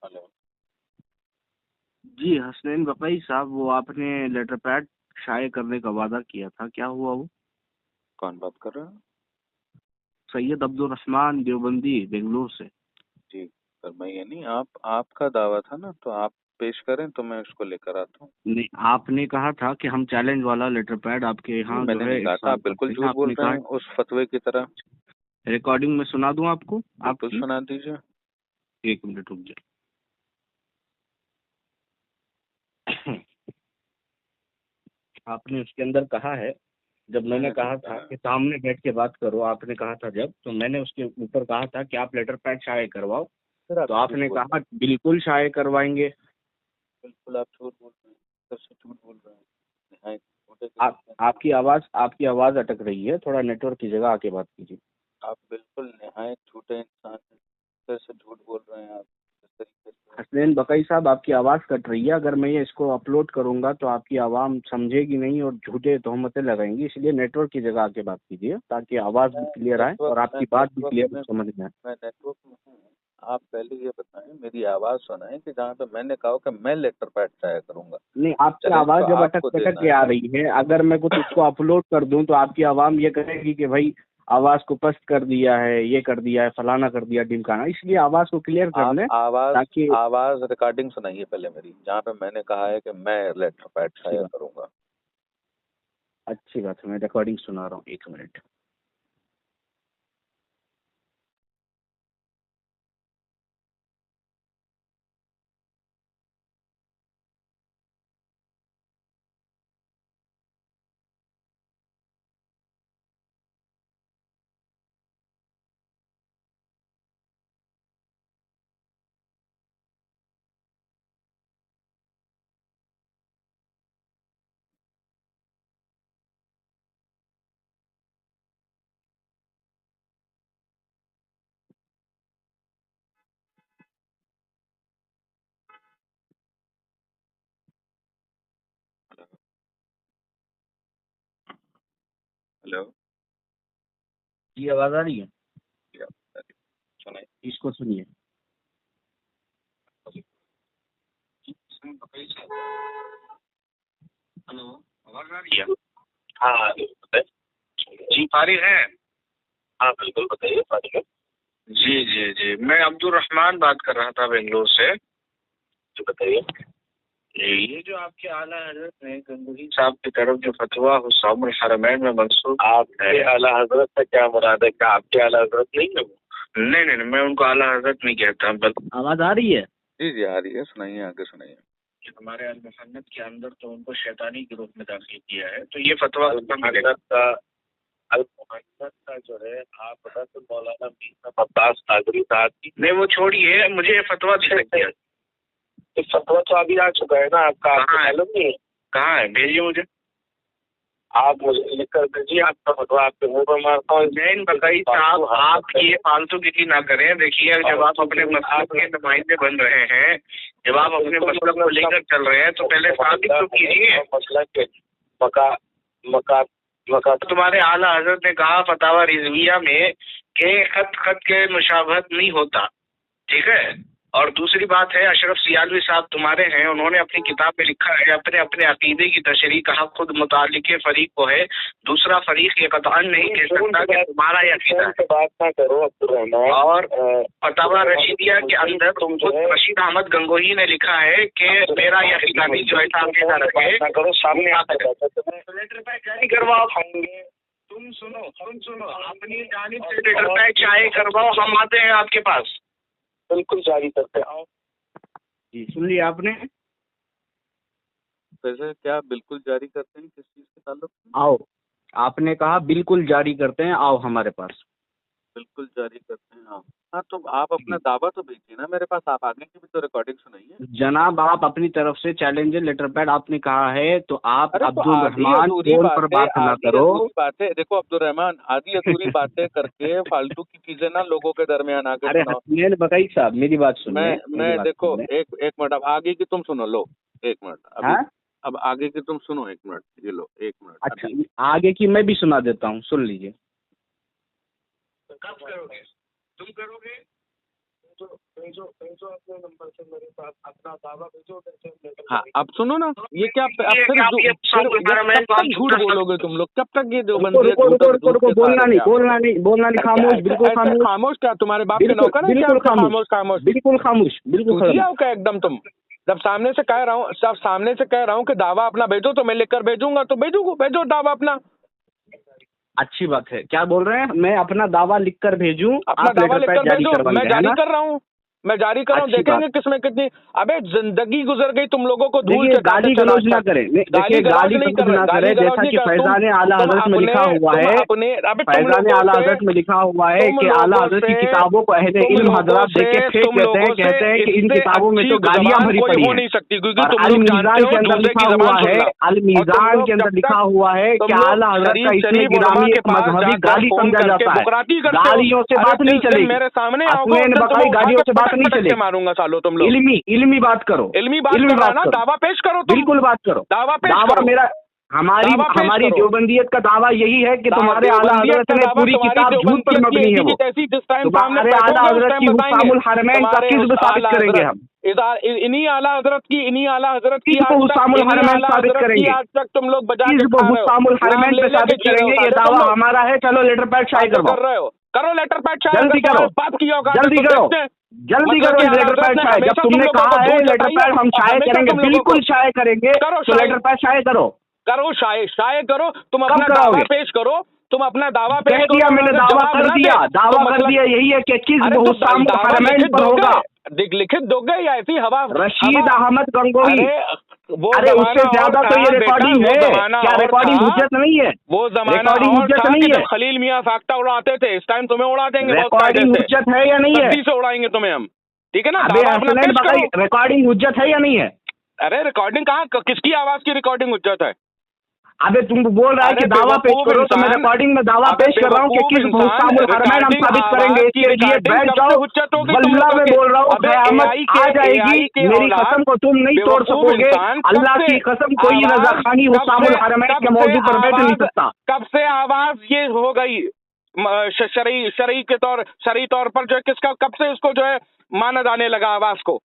Hello. जी हसनैन बकई साहब, वो आपने लेटर पैड शाये करने का वादा किया था, क्या हुआ वो? कौन बात कर रहे हो? सैयद अब्दुल रहमान देवबंदी, बेंगलुरु से। जी सर, मैं ये नहीं, आपका दावा था ना, तो आप पेश करें तो मैं उसको लेकर आता हूँ। नहीं, आपने कहा था कि हम चैलेंज वाला लेटर पैड आपके नहीं, यहाँ जो मैंने है नहीं कहा था, इरसाल आप बिल्कुल करते हैं। झूठ बोल आपने रहे कहा, हैं उस फतवे की तरह। रिकॉर्डिंग में सुना दूं आपको बिल्कुल आपकी? सुना दीजिए। एक मिनट रुक जाए। आपने उसके अंदर कहा है, जब मैंने मैंने नहीं कहा था कहा। कि सामने बैठ के बात करो, आपने कहा था जब, तो मैंने उसके ऊपर कहा था कि आप लेटर पैड शाये करवाओ, सर आप तो झूठ आपने बोल रहे कहा हैं। बिल्कुल शाये करवाएंगे। बिल्कुल आप झूठ बोल रहे हैं, सर से झूठ बोल रहे हैं। निहायत छोटे आप किस्म के। आपकी आवाज़ अटक रही है, थोड़ा नेटवर्क की जगह आके बात कीजिए। आप बिल्कुल निहायत छोटे इंसान हैं, सर से झूठ बोल रहे हैं आप इस तरीके से। हसनैन बकई साहब, आपकी आवाज़ कट रही है। अगर मैं ये इसको अपलोड करूंगा तो आपकी आवाम समझेगी नहीं और झूठे तोहमतें लगाएंगी, इसलिए नेटवर्क की जगह आके बात कीजिए ताकि आवाज़ भी क्लियर आए और आपकी बात भी क्लियर समझ में आए। मैं नेटवर्क में हूँ। आप पहले ये बताएं, मेरी आवाज सुनाएं कि जहाँ पे मैंने कहा कि मैं लेटर पैड शाया करूंगा। नहीं, आपकी चैलेंज आवाज़ तो जब अटक आपको पटक देना के है। आ रही है, अगर मैं कुछ उसको अपलोड कर दूं तो आपकी आवाम ये कहेगी कि भाई आवाज़ को पस्त कर दिया है, ये कर दिया है, फलाना कर दिया, ढिमकाना। इसलिए आवाज़ को क्लियर कर आप लें आवाज ताकि। आवाज रिकॉर्डिंग सुनाइए पहले मेरी, जहाँ पे मैंने कहा है कि मैं लेटर पैड अच्छी शाया बात, करूंगा। अच्छी बात है, मैं रिकॉर्डिंग सुना रहा हूँ, एक मिनट। हेलो। ये आवाज़ आ रही है? सुनाइए। इसको सुनिए। हेलो, आवाज आ रही है? हाँ बताइए। जी फारिग है? हाँ बिल्कुल बताइए, फारिग है। जी जी जी, मैं अब्दुल रहमान बात कर रहा था बेंगलोर से। जी बताइए। ये जो आपके आला हजरत ने गंगोही साहब की तरफ जो फतवा हुस्सामुल हरमैन में मंसूब आपके आला हजरत से क्या मुराद है? क्या आपके आला हजरत नहीं है वो? नहीं नहीं नहीं, मैं उनको आला हजरत नहीं कहता। बल्कि आवाज आ रही है? जी जी आ रही है, सुनाइए, आगे सुनाइए। हमारे अल मुहन्नद के अंदर तो उनको शैतानी के रूप में दाखिल किया है, तो ये फतवा अल मुहन्नद का जो है, आप बता तो मौलाना मीर अब्बास कादरी साहब की। नहीं, वो छोड़िए, मुझे ये फतवा अच्छा किया। तो फतवा तो अभी आ चुका है ना आपका, आपको मालूम नहीं है? कहाँ है? भेजिए मुझे। आप मुझे लिख कर दीजिए, आपका फतवा आपके मुंह पर मारता हूँ। जैन बकई साहब, आप ये फालतू गिरी ना करें। देखिए, जब आप अपने मसलब के नुमाइंदे बन रहे हैं, जब आप अपने मसलब को लेकर चल रहे हैं, तो पहले साबित तो कीजिए। मसला के मका मका मका तुम्हारे आला हजरत ने कहा फतावा रिजविया में कि खत खत के मुशाबहत नहीं होता, ठीक है। और दूसरी बात है, अशरफ सियालवी साहब तुम्हारे हैं, उन्होंने अपनी किताब में लिखा है अपने अपने अकीदे की तशरीह, कहा खुद मुतालिके फरीक को है, दूसरा फरीक ये कतअन नहीं कह सकता कि तुम्हारा ये अकीदा है। बात ना करो अब्दुल रहमान। और फतावा रशीदिया के अंदर खुद रशीद अहमद गंगोही ने लिखा है कि मेरा ये अकीदा नहीं, जो ऐसा अकीदा रखे करो, सामने लेटर पैक जारी करवाओ। तुम सुनो, अपनी जानिब से लेटर पैक चाहे करवाओ, हम आते हैं आपके पास। बिल्कुल जारी करते आओ। जी, सुन लिया आपने? वैसे क्या बिल्कुल जारी करते हैं, किस चीज के ताल्लुक से? आओ, आपने कहा बिल्कुल जारी करते हैं, आओ हमारे पास। बिल्कुल जारी करते हैं, हाँ तो आप अपना दावा तो भेजिए ना मेरे पास, आप आगे की भी तो रिकॉर्डिंग सुनाइए। जनाब, आप अपनी तरफ से चैलेंज लेटर पैड आपने कहा है, तो आप अरे तो अब्दुल आधी रहमान अधूरी फोन पर बात ना करो। बातें देखो अब्दुल रहमान, आधी अधूरी बातें करके फालतू की चीजें ना लोगों के दरमियान आके अरे सुनाओ। हसनैन बकई साहब, मेरी बात सुनिए। मैं देखो, एक मिनट, अब आगे की तुम सुनो, लो एक मिनट अभी। हाँ, अब आगे की तुम सुनो, एक मिनट, ये लो एक मिनट अच्छा, अभी। आगे की मैं भी सुना देता हूँ, सुन लीजिए। कब करोगे? तुम करोगे? भेजो अपने नंबर से मेरे पास अपना दावा भेजो। हाँ, अब सुनो ना, ये क्या अब फिर कब तक झूठ बोलोगे तुम लोग? कब तक ये देवबंदियत? रुको, बोलना नहीं, खामोश, बिल्कुल खामोश। खामोश क्या? तुम्हारे बाप के नौकर है क्या? खामोश, बिल्कुल खामोश, बिल्कुल क्या एकदम तुम? जब सामने से कह रहा हूँ कि दावा अपना भेजो तो मैं लिखकर भेजूंगा, तो भेजो दावा अपना। अच्छी बात है। क्या बोल रहे हैं? मैं अपना दावा लिखकर भेजूं? अपना दावा लिखकर भेजो। मैं जारी कर रहा हूँ, देखेंगे किसमें कितनी। अबे जिंदगी गुजर गई तुम लोगों को धूल से। गाली गलौज ना करें, गाली गलौज ना करें। जैसा कि फैजान आला हजरत में लिखा हुआ है, फैजान आला हजरत में लिखा हुआ है कि आला हजरत की किताबों को अहले इल्म हजरात देख के फेंक देते हैं, कहते हैं कि इन किताबों में तो गालियां भरी पड़ी हैं। अल मीज़ान के अंदर लिखा हुआ है, अल मीज़ान के अंदर लिखा हुआ है कि आला हजरत का इसमें गिरामी एक मजहबी गाली समझा जाता है। गालियों से बात नहीं चलेगी, मेरे सामने गालियों से बात नहीं चलेगी। मारूंगा सालो तुम लोग। इल्मी बात करो, इल्मी बात करो। दावा पेश करो, बिल्कुल बात करो। दावा मेरा हमारी देवबंदियत का दावा यही है कि तुम्हारे आला हजरत ने पूरी किताब झूठ पर मबनी है। वो तुम्हारे आला हजरत की हुस्सामुल हरमैन का किस्ब साबित करेंगे हम। इन्हीं आला हजरत की हुस्सामुल हरमैन साबित करेंगे। आज तक तुम लोग हुस्सामुल हरमैन पे साबित करेंगे। ये दावा हमारा है। चलो लेटर पैड शाये करवाओ। करो लेटर पैड, जल्दी करो, जल्दी करो लेटर पैड शाये। जब तुमने कहा है लेटर पैड हम शाये करेंगे, बिल्कुल शाये करेंगे, तो लेटर पैड शाये करो शाये करो। तुम अपना दावा पेश करो, कह दिया मैंने, दावा कर दिया। यही है कि किस हुस्सामुल हरमैन पर होगा। लिखित दोगे या ऐसी हवा? रशीद अहमद गंगोही। अरे उससे ज्यादा तो ये रिकॉर्डिंग है। क्या रिकॉर्डिंग हुज्जत नहीं है? वो जमाना हुज्जत नहीं है। खलील मियां फाख्ता उड़ाते थे, इस टाइम तुम्हें उड़ा देंगे। रिकॉर्डिंग हुज्जत है या नहीं है? से उड़ाएंगे तुम्हें हम, ठीक है ना? रिकॉर्डिंग हुज्जत है या नहीं है? अरे रिकॉर्डिंग कहाँ? किसकी आवाज की रिकॉर्डिंग हुज्जत है? अबे तुम बोल रहा है कि दावा पेश करो, तो मैं रिकॉर्डिंग में दावा पेश कर रहा हूँ कि किस हुस्सामुल हरमैन हम साबित करेंगे। इसके लिए बैठ जाओ। वल्लाह में बोल रहा हूँ, क़यामत आ जाएगी, मेरी कसम को तुम नहीं तोड़ सकोगे। अल्लाह की कसम, कोई रज़ाख़ानी हुस्सामुल हरमैन के मौजू पर बैठ नहीं सकता। कब से आवाज ये हो गई शरई तौर पर जो है किसका? कब से इसको जो है माना जाने लगा आवाज को?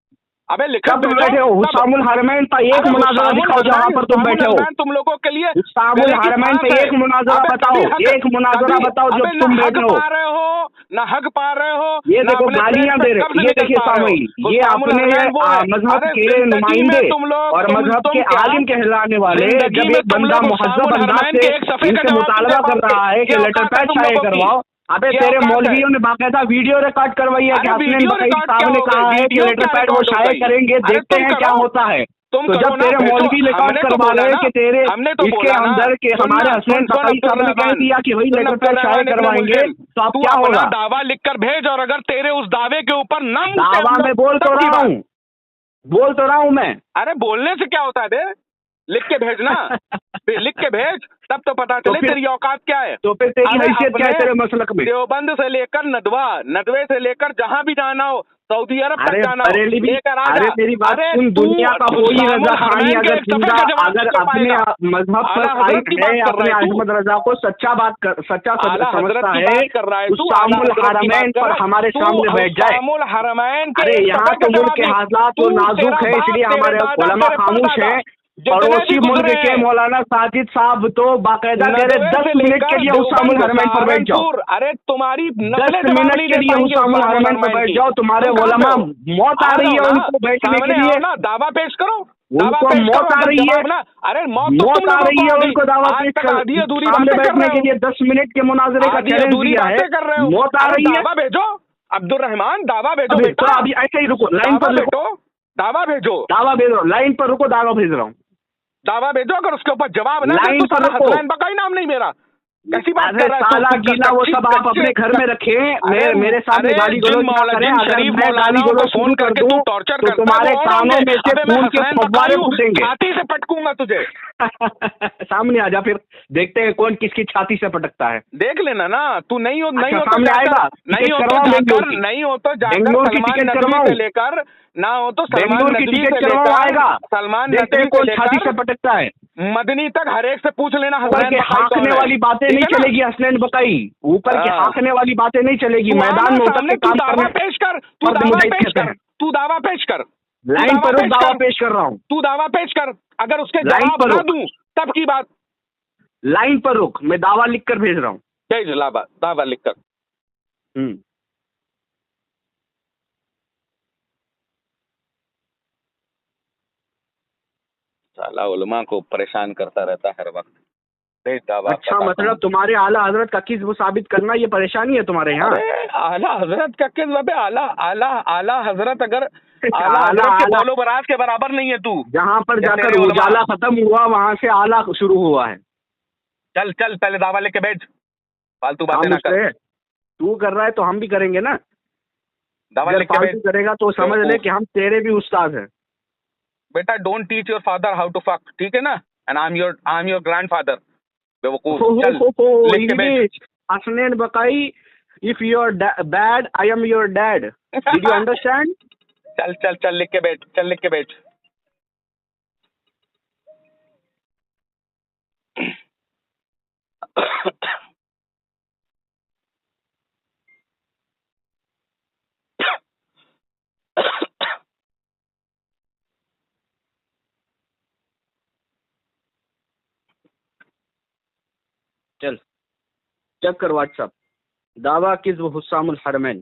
अबे लिखा बैठे हो हुस्सामुल हरमैन पर एक मुनाज़रा दिखाओ जहाँ पर तुम बैठे हो। तुम लोगों के लिए हुस्सामुल हरमैन पे एक मुनाज़रा बताओ, एक मुनाज़रा बताओ जो तुम बैठे हो। ना हक पा रहे हो। ये देखो गालियां दे रहे। ये देखिए सामईन, ये अपने मजहब के नुमाइंदे और मजहब के आलिम कहलाने वाले, जब एक बंदा मुहज्जब अंदाज से इनसे मुतालबा कर रहा है कि लेटर पैड शाये करवाओ, अबे तेरे मौलवियों ने बाकायदा वीडियो रिकॉर्ड करवाई है कि हसनैन बकई साहब ने कहा है कि लेटर पैड वो शाये करेंगे, देखते हैं क्या होता है। तो जब तेरे मौलवी रिकॉर्ड करवा रहे कि तेरे इसके अंदर के हमारे हसनैन बकई साहब ने कह दिया कि वही लेटर पैड शाये करवाएंगे, तो अब क्या होगा? दावा लिखकर भेज, और अगर तेरे उस दावे के ऊपर नाम दावा में बोल तो रहा हूँ मैं। अरे बोलने से क्या होता है बे? लिख के भेजना, लिख के भेज, तब तो पता चले तेरी औकात क्या है। तो फिर तेरी हैसियत क्या है तेरे मसलक में? देवबंद से लेकर नदवे से लेकर जहाँ भी जाना हो, सऊदी अरब तक जाना हो, लेकर आ जा। मेरी बात सुन, दुनिया का कोई रज़ाख़ानी अगर अपने मजहब पर कायम है, अपने अहमद रजा को सच्चा समझता है, हुस्सामुल हरमैन पर हमारे सामने बैठ जाए। अरे यहाँ तो मुल्क के हालात तो नाजुक है, इसलिए हमारे उलमा खामोश है। पड़ोसी मुल्क के मौलाना साजिद साहब तो बाकायदा कह रहे 10 मिनट के लिए हुस्सामुल हरमैन पर बैठ जाओ। अरे तुम्हारी 10 मिनट के लिए हुस्सामुल हरमैन पर बैठ जाओ। तुम्हारे उलमा मौत आ रही है उनको बैठने के लिए। दावा पेश करो, उनको मौत आ रही है। अरे मौत आ रही है उनको दावा पेश कर सामने बैठने के लिए 10 मिनट के मुनाजरे का चैलेंज दिया है। मौत आ रही है। दावा भेजो अब्दुल रहमान, दावा भेजो बेटा। अभी ऐसे ही रुको, लाइन पर रुको, दावा भेजो, लाइन पर रुको, दावा भेज रहा हूँ। दावा भेजो, अगर उसके ऊपर जवाब ना लाइन पर रुको। हसनैन बकई नाम नहीं मेरा। कैसी बात कर रहा है? साला गीला वो सब आप अपने घर में रखें, मेरे सामने गाली गलौज ना करें। अगर मैं गाली गलौज शुरू कर दूं तो तुम्हारे कानों में से खून के फव्वारे फूटेंगे। छाती से पटकूंगा तुझे। सामने आ जा, फिर देखते हैं कौन किसकी छाती से पटकता है। देख लेना ना, तू नहीं हो सामने आएगा, नहीं हो तो जाकर बेंगलोर की टिकट करवाऊं। लेकर ना हो तो सलमान बेंगलुरु की नदवी टिकट से चलवा आएगा, लेकर सलमान देखते हैं नदवी से कौन छाती से लेकर पटकता है। मदनी तक हर एक से पूछ लेना ऊपर के हाँकने वाली बातें नहीं चलेगी हसनैन बकई, ऊपर के हाँकने वाली बातें नहीं चलेगी, मैदान में उतर के काम दावा पेश कर, तू दावा पेश कर, तू दावा पेश कर, लाइन पर रुक, दावा पेश कर रहा हूँ, तू दावा पेश कर, अगर उसके लाइन जवाब पर ना रुक, दूं तब की बात। लाइन पर रुक, मैं दावा लिख कर भेज रहा हूँ। दावा लिख कर। साला उलमा को परेशान करता रहता है हर वक्त। अच्छा, मतलब तुम्हारे आला हजरत का किस्म साबित करना ये परेशानी है तुम्हारे यहाँ? आला हजरत का किस्म? आला हजरत अगर आला हजरत के बोलो बराज के बराबर नहीं है तू। जहाँ पर जाकर उजाला खत्म हुआ वहाँ से आला शुरू हुआ है। चल चल पहले दावा लेके बैठ, फालतू बातें ना कर। तू कर रहा है तो हम भी करेंगे ना। दावा लेके बैठ। करेगा तो समझ ले कि हम तेरे भी उस्ताद हैं। बेटा don't teach your father how to fuck, ठीक है ना? And I am your grandfather. बेवकूफ, चल लिख के बैठ। Hasnain Bakai, if you are bad I am your dad, did you understand? चल चल चल लिख के बैठ, चल लिख के बैठ। चल चेक कर व्हाट्सएप, दावा किस्म हुस्सामुल हरमैन।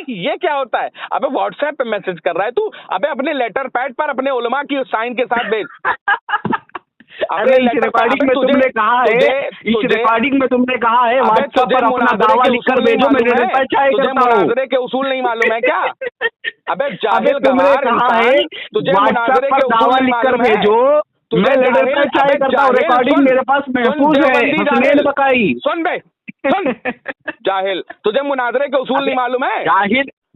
ये क्या होता है? अबे व्हाट्सएप पे मैसेज कर रहा है तू? अबे अपने लेटर पैड पर अपने उलमा की साइन के साथ भेज। अरे इस रिकॉर्डिंग में तुमने कहा है, इस रिकॉर्डिंग में तुमने कहा है व्हाट्सएप पर अपना दावा लिखकर भेजो, मैं निरंतर मुनाजरे के उसूल नहीं मालूम है क्या? अबे जाहिल तुमने कहा है तुझे व्हाट्सएप पर दावा लिखकर भेजो, मैं निरंतर चाहे करता हूँ। रिकॉर्डिंग मेरे पास महफूज है। हसनैन बकाई सुन बे, सुन जाहिल, तुझे मुनाजरे के उसूल नहीं मालूम है?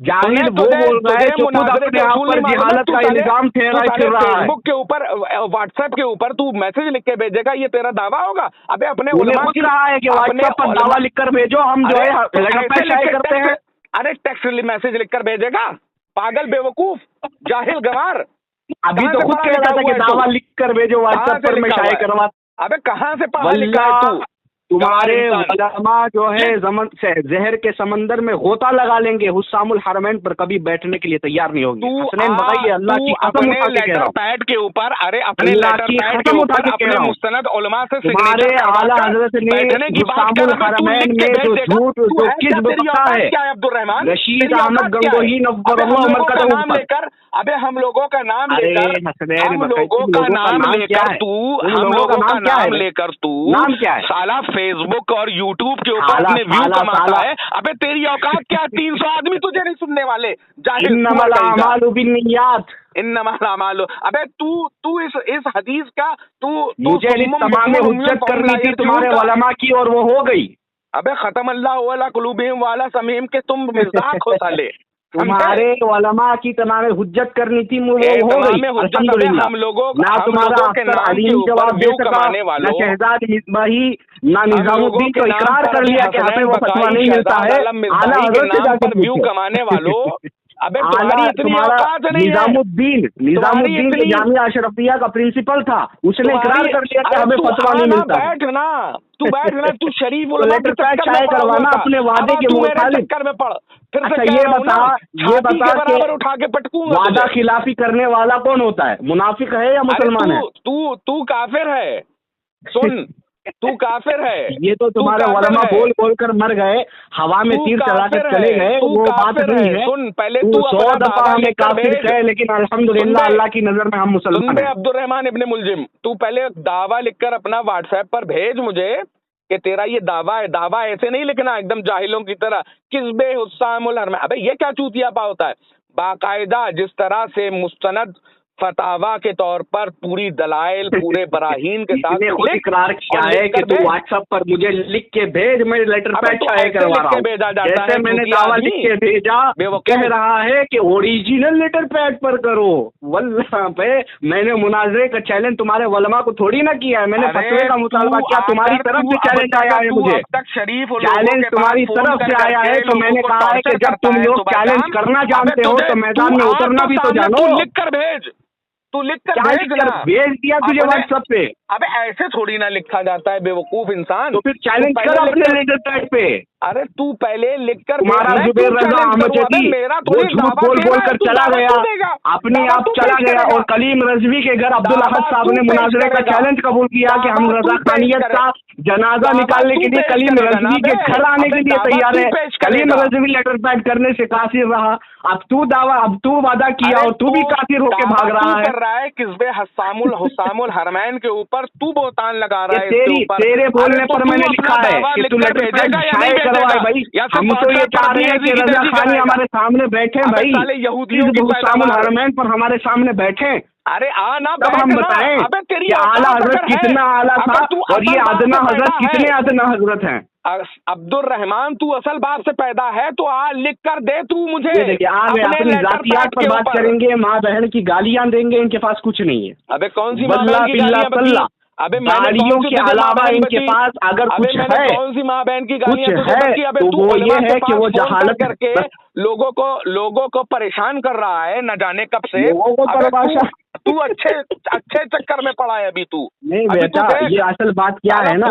जाहिल वो बोल रहा है जो खुद अपने आप पर जिहालत का इल्जाम ठहरा फिर रहा है। फेसबुक के ऊपर, व्हाट्सएप के ऊपर तू मैसेज लिख के भेजेगा, ये तेरा दावा होगा? अबे अपने उलमा पूछ रहा है कि व्हाट्सएप पर दावा लिखकर भेजो, हम जो है करते हैं। अरे टेक्स्ट मैसेज लिखकर भेजेगा? पागल, बेवकूफ, जाहिल, गंवार। अभी तो खुद कह रहा था कि दावा लिखकर भेजो व्हाट्सएप पर, मैं शाये करवा। अबे कहाँ से पढ़ा लिखा है तू? तुम्हारे उलमा जो है जहर के समंदर में गोता लगा लेंगे, हुस्सामुल हरमैन पर कभी बैठने के लिए तैयार नहीं होगी। हसनैन बताइए, अल्लाह की कसम उठा के कह रहा हूं, पैड के ऊपर, अरे अपने लेटर पैड के ऊपर अपने मुस्तनद उलमा से तुम्हारे आला हजरत ने हुस्सामुल हरमैन में जो झूठ जो किस्म बता है, क्या अब्दुर्रहमान रशीद अहमद गंगोही नव्वरल्लाहु मरकज़हु नाम लेकर, अबे हम लोगों का नाम लेकर, हम लोगों का नाम लेकर तू, हम लोगों का नाम लेकर तू साला फेसबुक और यूट्यूब के ऊपर अपने व्यू कमाता है। अबे तेरी औकात क्या? 300 आदमी तुझे नहीं सुनने वाले। इन्नमल अमालु बिन्नियात। इन्नमल अमालु। अबे तू इस हदीस का तू मुझे तमाम हुज्जत करनी थी तुम्हारे उलमा की और वो हो गई। अबे खत्म अल्लाह अला कुलूबिहिम वाला समीम के तुम मिज़ाक हो साले। तुम्हारे उलमा की तमाम हुज्जत करनी थी, वो हो गई अल्हम्दुलिल्लाह। हम लोगों ना तुम्हारा अख्तर अलीम जवाब दे सका, ना शहजाद मिसबाही, ना निजामुद्दीन को इकरार कर लिया कि हमें वो फतवा नहीं मिलता है। आला हज़रत से जाकर व्यू कमाने वालों, अबे निजामुद्दीन जामिया अशरफिया का प्रिंसिपल था, उसने इकरार कर लिया कि हमें फतवा नहीं मिलता। बैठना तू शरीफ लेटर पैड शाये करवाना अपने वादे के मुताबिक। चक्कर में पड़। अच्छा ये बता बराबर उठा के पटकूंगा। वादा खिलाफी करने वाला कौन होता है? मुनाफिक है या मुसलमान है? तू काफिर है। सुन, तू काफिर है। ये तो तुम्हारे उलमा बोल बोल कर मर गए, हवा में तीर चला कर चले गए, वो बात नहीं है। सुन, पहले तू 100 दफा हमें काफिर कहे, लेकिन अल्हम्दुलिल्लाह अल्लाह की नजर में हम मुसलमान हैं। अब्दुर्रहमान इब्ने मुलजिम, तू पहले दावा लिखकर अपना व्हाट्सएप पर भेज मुझे कि तेरा ये दावा है। दावा ऐसे नहीं लिखना एकदम जाहिलों की तरह, किस्बे हुस्सामुल हरमैन। अबे ये क्या चूतियापा होता है? बाकायदा जिस तरह से मुस्तनद फतावा के तौर पर पूरी दलाइल पूरे बराहीन के साथ खुद इकरार किया है कि तू व्हाट्सएप पर मुझे लिख के भेज, मैं लेटर पैड शाये करवा रहा हूँ। जैसे मैंने दावा लिख के भेजा, कह रहा है कि ओरिजिनल लेटर पैड पर करो। वल्लाह पे मैंने मुनाजरे का चैलेंज तुम्हारे वलमा को थोड़ी ना किया है, मैंने फतवे का मुतालबा किया, तुम्हारी तरफ से चैलेंज आया है मुझे, चैलेंज तुम्हारी तरफ से आया है। तो मैंने कहा है कि जब तुम लोग चैलेंज करना जानते हो तो मैदान में उतरना भी तो जानो। लिख कर भेज, तू लिख कर भेज दिया तुझे व्हाट्सएप पे। अबे ऐसे थोड़ी ना लिखा जाता है बेवकूफ इंसान। तो फिर चैलेंज कर अपने लेटर पैड पे। अरे तू पहले लिख कर, तुम्हारा जुबैर रजा अहमद जदी वो झूठ बोल बोल कर चला गया, अपने आप चला गया। और कलीम रजवी के घर अब्दुल अहद साहब ने मुनाजरे का चैलेंज कबूल किया कि हम रजा खानियत का जनाजा निकालने के लिए कलीम रजवी के घर आने के लिए तैयार है। कलीम रजवी लेटर पैड करने से कासिर रहा। अब तू वादा किया और तू भी कासिर होके भाग रहा है। किस्बे हुसामुल हरमैन के ऊपर तू बोतान लगा रहा है। तेरे बोलने पर मैंने लिखा है कि तू लेटर पैड शाये करवाए भाई। हम तो ये चाह रहे हैं कि रजा खानी हमारे सामने बैठे भाई, हुसामुल हरमैन पर हमारे सामने बैठे। अरे आना तब हम बताएं कि आला हजरत कितना आला था और ये अदना हजरत कितने अदना हजरत हैं। अब्दुल रहमान तू असल बाप से पैदा है तो लिख कर दे तू मुझे। देखिए आज अपनी जातियात पर बात करेंगे, माँ बहन की गालियां देंगे, इनके पास कुछ नहीं है। अबे कौन सी गालियां? अबे गालियों के अलावा इनके पास अगर कुछ है, कौन सी माँ बहन की गालियां है तो वो ये है कि वो जहालत करके लोगों को परेशान कर रहा है न जाने कब से। तू अच्छे चक्कर में पड़ा है अभी तू। नहीं बेटा, ये असल बात क्या है ना,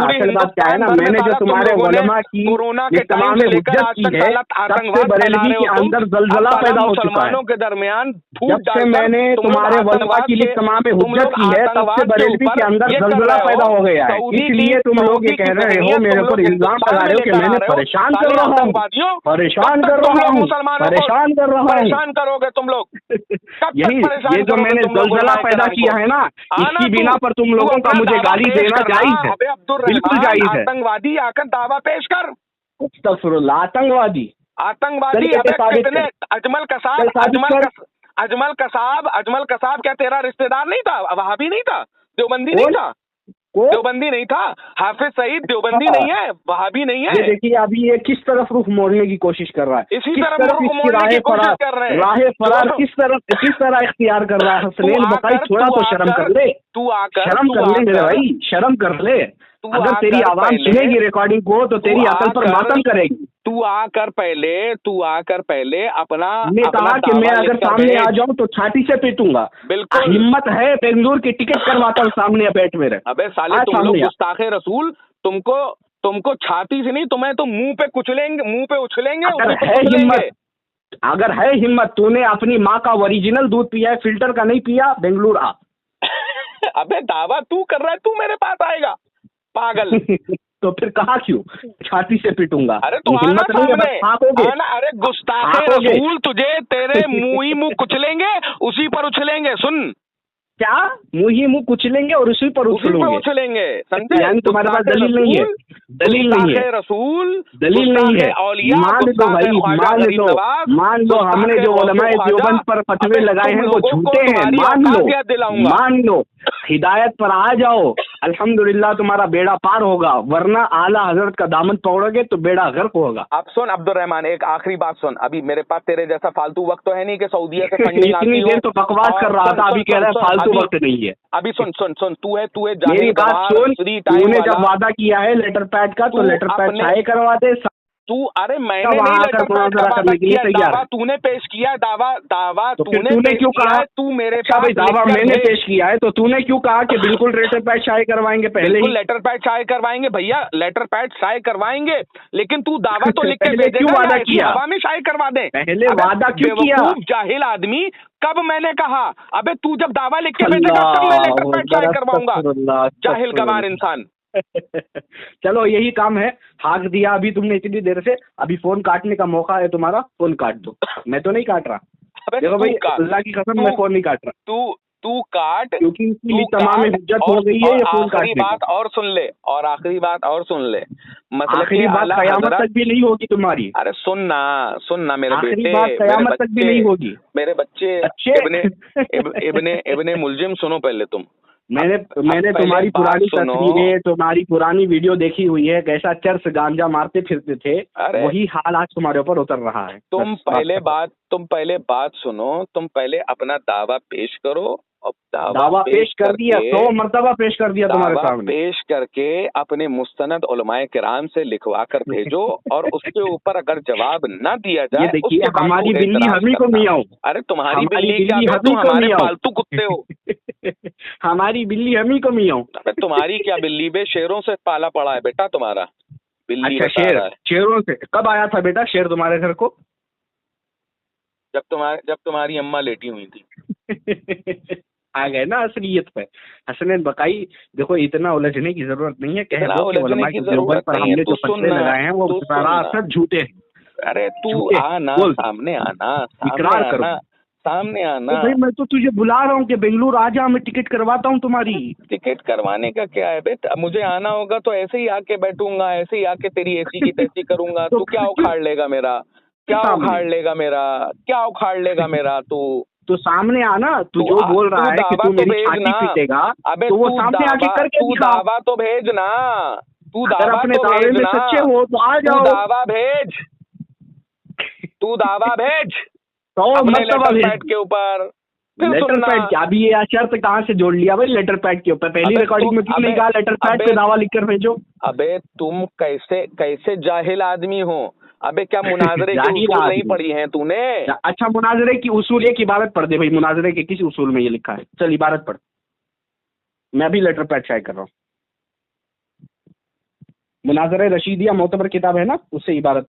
मैंने जो तुम्हारे उलमा की कोरोना के तमाम हुज्जत की है, सबसे बरेलवी के अंदर जलजला पैदा हो चुका है। के दरमियान जब से मैंने तुम्हारे उलमा की तमाम हुज्जत की है, तब से बरेलवी के अंदर जलजला पैदा हो गया है। इसलिए तुम लोग ये कह रहे हो, मेरे ऊपर इल्जाम लगा रहे हो कि मैंने परेशान कर रहा हूँ, परेशान कर करोगे तुम लोग। यही ये जो मैंने जलजला पैदा किया है ना, इसकी बिना पर तुम लोगों का मुझे गाली देना जायज है, बिल्कुल जायज है। आतंकवादी आकर दावा पेश कर। आतंकवादी कितने? अजमल कसाब क्या तेरा रिश्तेदार नहीं था? वहाबी नहीं था? देवबंदी नहीं था? देवबंदी नहीं था? हाफिज सईद देवबंदी नहीं है, वहाबी नहीं है। देखिए अभी ये किस तरफ रुख मोड़ने की कोशिश कर रहा है, इसी तरफ रुख मोड़ने की कोशिश कर रहे हैं। राह फरार किस तरह इख्तियार कर रहा है। हसनैन बकाई थोड़ा तो शर्म कर ले, शर्म कर ले मेरे भाई, शर्म कर ले। अगर तेरी आवाज सुनेगी रिकॉर्डिंग को तो तेरी अकल पर मातम करेगी। तू आकर पहले अपना कहा कि मैं अगर सामने आ जाऊं तो छाती से पीटूंगा। बिल्कुल हिम्मत है, बेंगलुरु की टिकट करवाता हूँ सामने बैठ मेरे। अबे साले तुम लोग गुस्ताखे रसूल, तुमको छाती से नहीं, तुम्हें तो मुंह पे उछलेंगे। अगर है हिम्मत, तूने अपनी माँ का ओरिजिनल दूध पिया है, फिल्टर का नहीं पिया, बेंगलुरु आ। अबे दावा तू कर रहा है, तू मेरे पास आएगा पागल। तो फिर कहा क्यों छाती से पीटूंगा? अरे तो हिम्मत नहीं है। अरे गुस्ताखे रसूल, तुझे तेरे मुंह कुचलेंगे, उसी पर उछलेंगे। सुन क्या मुंह कुचलेंगे और उसी पर उछलेंगे? यानी तुम्हारे पास दलील नहीं है? दलील नहीं है रसूल, दलील नहीं है। मान लो भाई, मान लो हमने जो उलमाए देवबंद पर फतवे लगाए हैं वो झूठे हैं, मान लो हिदायत पर आ जाओ, अल्हम्दुलिल्लाह तुम्हारा बेड़ा पार होगा, वरना आला हजरत का दामन पकड़ोगे तो बेड़ा गर्क होगा। अब सुन अब्दुल रहमान, एक आखिरी बात सुन। अभी मेरे पास तेरे जैसा फालतू वक्त तो है नहीं कि सऊदीया से फंडिंग आती हो। तो बकवास कर रहा था, अभी कह रहा है फालतू वक्त नहीं है। अभी सुन तू है मेरी बात सुन। तूने जब वादा किया है लेटर पैड का तो लेटर पैड शाये करवा दे तू। अरे मैंने नहीं लेटर पैड का वादा किया, दावा तूने पेश किया, दावा तूने क्यों कहा? तू मेरे पास दावा मैंने पेश किया है तो तूने क्यों कहा कि बिल्कुल लेटर पैड शाये करवाएंगे? पहले ही लेटर पैड शाये करवाएंगे भैया, लेटर पैड शाये करवाएंगे, लेकिन तू दावा तो लिख के क्यों वादा किया? हवा में शाये करवा दे। पहले वादा क्यों किया? जाहिल आदमी, कब मैंने कहा? अबे तू जब दावा लिख के भेजेगा तब मैं लेटर पैड शाये करवाऊंगा। जाहिल गवार इंसान। चलो यही काम है, हाक दिया अभी तुमने इतनी देर से, अभी फोन काटने का मौका है तुम्हारा, फोन काट दो। मैं तो नहीं काट रहा, देखो भाई अल्लाह की कसम मैं फोन नहीं काट रहा। तू काट, क्योंकि इसकी तमाम हुज्जत हो गई है ये फोन काटने की। बात और सुन ले, और आखिरी बात और सुन ले, मतलब आखिरी बात कयामत तक भी नहीं होगी तुम्हारी। अरे सुनना मेरे बेटे, आखिरी बात कयामत तक भी नहीं होगी मेरे बच्चे। इब्ने मुलजिम सुनो पहले तुम। मैंने तुम्हारी पुरानी तस्वीरें, तुम्हारी पुरानी वीडियो देखी हुई है, कैसा चर्च गांजा मारते फिरते थे, वही हाल आज तुम्हारे ऊपर उतर रहा है। तुम पहले बात सुनो, तुम पहले अपना दावा पेश करो। दावा पेश कर दिया, 100 मर्तबा पेश कर दिया तुम्हारे सामने। पेश करके अपने मुस्तनद उलमाए किराम से लिखवा कर भेजो, और उसके ऊपर अगर जवाब न दिया जाए, देखिए हमारी बिल्ली हम ही को मियाऊं। अरे तुम्हारी बिल्ली क्या, तुम हमारे पालतू कुत्ते हो। हमारी बिल्ली हम ही को मियाऊं। तुम्हारी क्या बिल्ली बे, शेरों से पाला पड़ा है बेटा तुम्हारा बिल्ली। अच्छा शेरों से कब आया था बेटा शेर तुम्हारे घर को? जब तुम्हारी अम्मा लेटी हुई थी। आ गए ना असलियत पे। हसनैन बकाई देखो, इतना उलझने की जरूरत नहीं है, कह दो कि उलमा की ज़रूरत पर हमने जो फतवे लगाए हैं वो सरासर झूठे हैं। अरे तू आना, सामने आना, इकरार करो, सामने आना। तो भाई मैं तो तुझे बुला रहा हूँ कि बेंगलुरु आ जा, मैं टिकट करवाता हूँ तुम्हारी। टिकट करवाने का क्या है बेटा, मुझे आना होगा तो ऐसे ही आके बैठूंगा, ऐसे ही आके तेरी ऐसी की तैसी करूंगा। तू क्या उखाड़ लेगा मेरा, क्या उखाड़ लेगा मेरा तो सामने आना। तू जो बोल रहा है कि तू मेरी छाती पीटेगा, तो वो सामने आके करके दिखा। दावा तो भेजना, अगर अपने दावे में सच्चे हो तो आ जाओ। तू दावा भेज 100 मर्तबा भेज के ऊपर। लेटर पैड क्या, अभी ये शर्त कहाँ से जोड़ लिया भाई लेटर पैड के ऊपर? पहली रिकॉर्डिंग में क्यों नहीं कहा लेटर पैड पे दावा लिखकर भेजो? अबे तुम कैसे जाहिल आदमी हो? अबे क्या मुनाजरे की उसूल नहीं पढ़ी हैं तूने? अच्छा मुनाजरे की उसूल, एक इबारत पढ़ दे भाई, मुनाजरे के किस उसूल में ये लिखा है? चल इबारत पढ़, मैं भी लेटर पैड चेक कर रहा हूँ। मुनाजरे रशीदिया मोतबर किताब है ना, उससे इबारत